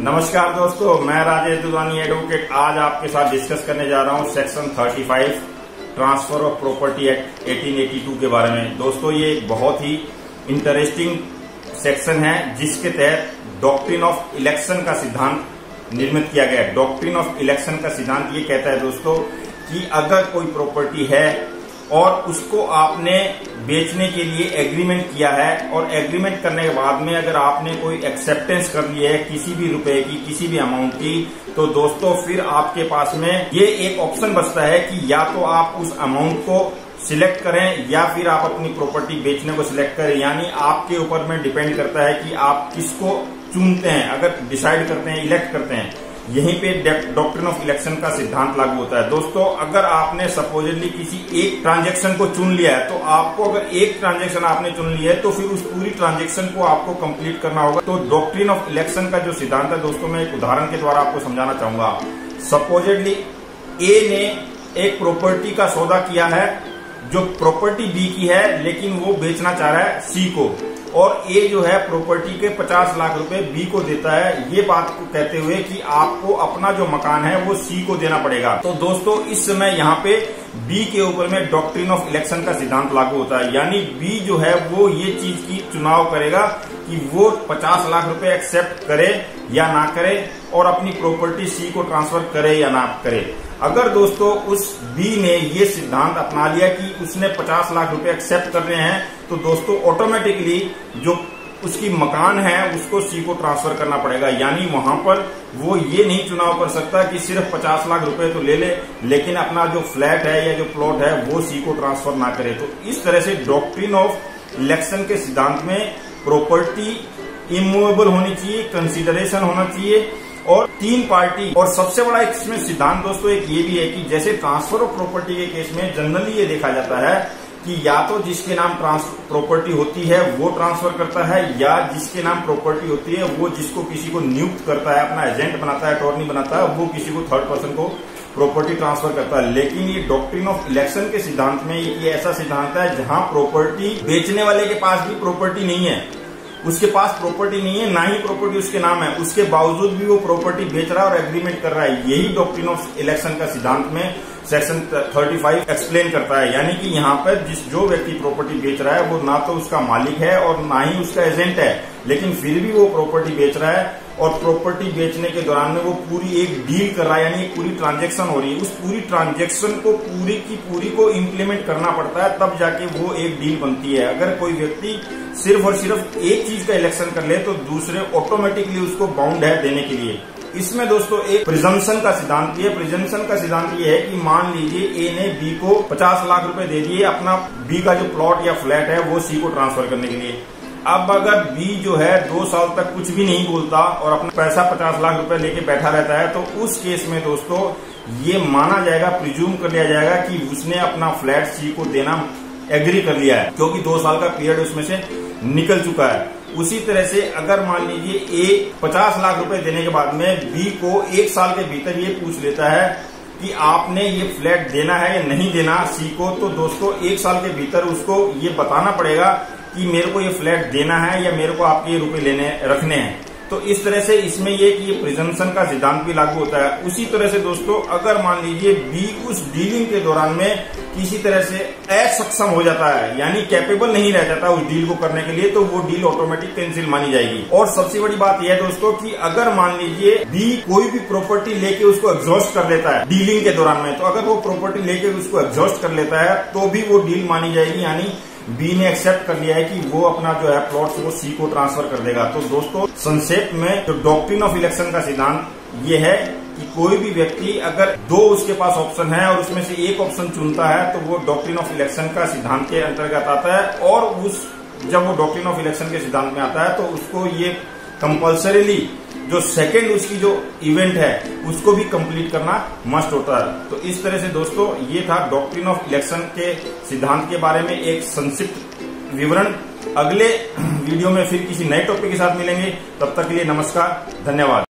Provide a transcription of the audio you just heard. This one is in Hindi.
नमस्कार दोस्तों, मैं राजेश दुधानी एडवोकेट आज आपके साथ डिस्कस करने जा रहा हूं section 35 transfer of property act 1882 के बारे में। दोस्तों, ये एक बहुत ही इंटरेस्टिंग सेक्शन है जिसके तहत डॉक्ट्रिन ऑफ इलेक्शन का सिद्धांत निर्मित किया गया है। डॉक्ट्रिन ऑफ इलेक्शन का सिद्धांत ये कहता है दोस्तों कि अगर कोई प्रॉपर्टी है और उसको आपने बेचने के लिए एग्रीमेंट किया है और एग्रीमेंट करने के बाद में अगर आपने कोई एक्सेप्टेंस कर ली है किसी भी रुपए की, किसी भी अमाउंट की, तो दोस्तों फिर आपके पास में ये एक ऑप्शन बचता है कि या तो आप उस अमाउंट को सिलेक्ट करें या फिर आप अपनी प्रॉपर्टी बेचने को सिलेक्ट करें। यानी आपके ऊपर में डिपेंड करता है कि आप किसको चुनते हैं, अगर डिसाइड करते हैं, इलेक्ट करते हैं। यहीं पे डॉक्ट्रिन ऑफ इलेक्शन का सिद्धांत लागू होता है। दोस्तों, अगर आपने सपोजिटली किसी एक ट्रांजैक्शन को चुन लिया है तो आपको, अगर एक ट्रांजैक्शन आपने चुन लिया है तो फिर उस पूरी ट्रांजैक्शन को आपको कंप्लीट करना होगा। तो डॉक्ट्रिन ऑफ इलेक्शन का जो सिद्धांत है दोस्तों, मैं एक उदाहरण के द्वारा आपको समझाना चाहूंगा। सपोजिटली ए ने एक प्रॉपर्टी का सौदा किया है जो प्रॉपर्टी बी की है, लेकिन वो बेचना चाह रहा है सी को, और ए जो है प्रॉपर्टी के 50 लाख रुपए बी को देता है। ये बात को कहते हुए कि आपको अपना जो मकान है वो सी को देना पड़ेगा। तो दोस्तों, इस समय यहाँ पे बी के ऊपर में डॉक्ट्रिन ऑफ इलेक्शन का सिद्धांत लागू होता है। यानी बी जो है वो ये चीज की चुनाव करेगा कि वो 50 लाख रुपए एक्सेप्ट करे या ना करे और अपनी प्रॉपर्टी सी को ट्रांसफर करे या ना करे। अगर दोस्तों उस बी ने ये सिद्धांत अपना लिया कि उसने 50 लाख रुपए एक्सेप्ट कर रहे हैं, तो दोस्तों ऑटोमेटिकली जो उसकी मकान है उसको सी को ट्रांसफर करना पड़ेगा। यानी वहां पर वो ये नहीं चुनाव कर सकता कि सिर्फ 50 लाख रुपए तो ले ले लेकिन अपना जो फ्लैट है या जो प्लॉट है वो सी को ट्रांसफर ना करे। तो इस तरह से डॉक्ट्रिन ऑफ इलेक्शन के सिद्धांत में प्रॉपर्टी इमूवेबल होनी चाहिए, कंसिडरेशन होना चाहिए और तीन पार्टी। और सबसे बड़ा इसमें सिद्धांत दोस्तों एक ये भी है कि जैसे ट्रांसफर ऑफ प्रॉपर्टी के केस में जनरली ये देखा जाता है कि या तो जिसके नाम प्रॉपर्टी होती है वो ट्रांसफर करता है, या जिसके नाम प्रॉपर्टी होती है वो जिसको किसी को नियुक्त करता है, अपना एजेंट बनाता है, अटॉर्नी बनाता है, वो किसी को थर्ड पर्सन को प्रॉपर्टी ट्रांसफर करता है। लेकिन ये डॉक्ट्रिन ऑफ इलेक्शन के सिद्धांत में ये ऐसा सिद्धांत है जहां प्रॉपर्टी बेचने वाले के पास भी प्रॉपर्टी नहीं है, उसके पास प्रॉपर्टी नहीं है, ना ही प्रॉपर्टी उसके नाम है, उसके बावजूद भी वो प्रॉपर्टी बेच रहा है और एग्रीमेंट कर रहा है। यही डॉक्ट्रिन ऑफ इलेक्शन का सिद्धांत में सेक्शन 35 एक्सप्लेन करता है। यानी कि यहाँ पर जो व्यक्ति प्रॉपर्टी बेच रहा है वो ना तो उसका मालिक है और ना ही उसका एजेंट है, लेकिन फिर भी वो प्रॉपर्टी बेच रहा है और प्रॉपर्टी बेचने के दौरान में वो पूरी एक डील कर रहा है, यानी पूरी ट्रांजैक्शन हो रही है। उस पूरी ट्रांजैक्शन को पूरी की पूरी को इम्प्लीमेंट करना पड़ता है, तब जाके वो एक डील बनती है। अगर कोई व्यक्ति सिर्फ और सिर्फ एक चीज का इलेक्शन कर ले तो दूसरे ऑटोमेटिकली उसको बाउंड है देने के लिए। इसमें दोस्तों एक प्रिजम्पशन का सिद्धांत भी है। प्रिजम्पशन का सिद्धांत ये है कि मान लीजिए ए ने बी को 50 लाख रुपए दे दिए अपना बी का जो प्लॉट या फ्लैट है वो सी को ट्रांसफर करने के लिए। अब अगर बी जो है 2 साल तक कुछ भी नहीं बोलता और अपना पैसा 50 लाख रुपए लेके बैठा रहता है, तो उस केस में दोस्तों ये माना जाएगा, प्रिज्यूम कर लिया जाएगा कि उसने अपना फ्लैट सी को देना एग्री कर लिया है, क्योंकि 2 साल का पीरियड उसमें से निकल चुका है। उसी तरह से अगर मान लीजिए ए 50 लाख रुपए देने के बाद में बी को 1 साल के भीतर ये पूछ लेता है कि आपने ये फ्लैट देना है या नहीं देना सी को, तो दोस्तों 1 साल के भीतर उसको ये बताना पड़ेगा कि मेरे को ये फ्लैट देना है या मेरे को आपके रुपए रखने हैं। तो इस तरह से इसमें ये कि ये प्रिजम्पशन का सिद्धांत भी लागू होता है। उसी तरह से दोस्तों अगर मान लीजिए बी उस डीलिंग के दौरान में किसी तरह से असक्षम हो जाता है, यानी कैपेबल नहीं रह जाता उस डील को करने के लिए, तो वो डील ऑटोमेटिक कैंसिल मानी जाएगी। और सबसे बड़ी बात यह है दोस्तों कि अगर मान लीजिए बी कोई भी प्रॉपर्टी लेके उसको एग्जॉस्ट कर लेता है डीलिंग के दौरान में, तो अगर वो प्रॉपर्टी लेके उसको एग्जॉस्ट कर लेता है तो भी वो डील मानी जाएगी। यानी बी ने एक्सेप्ट कर लिया है कि वो अपना जो है प्लॉट वो सी को ट्रांसफर कर देगा। तो दोस्तों संक्षेप में जो डॉक्ट्रिन ऑफ इलेक्शन का सिद्धांत ये है कि कोई भी व्यक्ति अगर 2 उसके पास ऑप्शन है और उसमें से एक ऑप्शन चुनता है तो वो डॉक्ट्रिन ऑफ इलेक्शन का सिद्धांत के अंतर्गत आता है, और जब वो डॉक्ट्रिन ऑफ इलेक्शन के सिद्धांत में आता है तो उसको ये कंपल्सरीली जो सेकंड उसकी जो इवेंट है उसको भी कंप्लीट करना मस्ट होता है। तो इस तरह से दोस्तों ये था डॉक्ट्रिन ऑफ इलेक्शन के सिद्धांत के बारे में एक संक्षिप्त विवरण। अगले वीडियो में फिर किसी नए टॉपिक के साथ मिलेंगे, तब तक के लिए नमस्कार, धन्यवाद।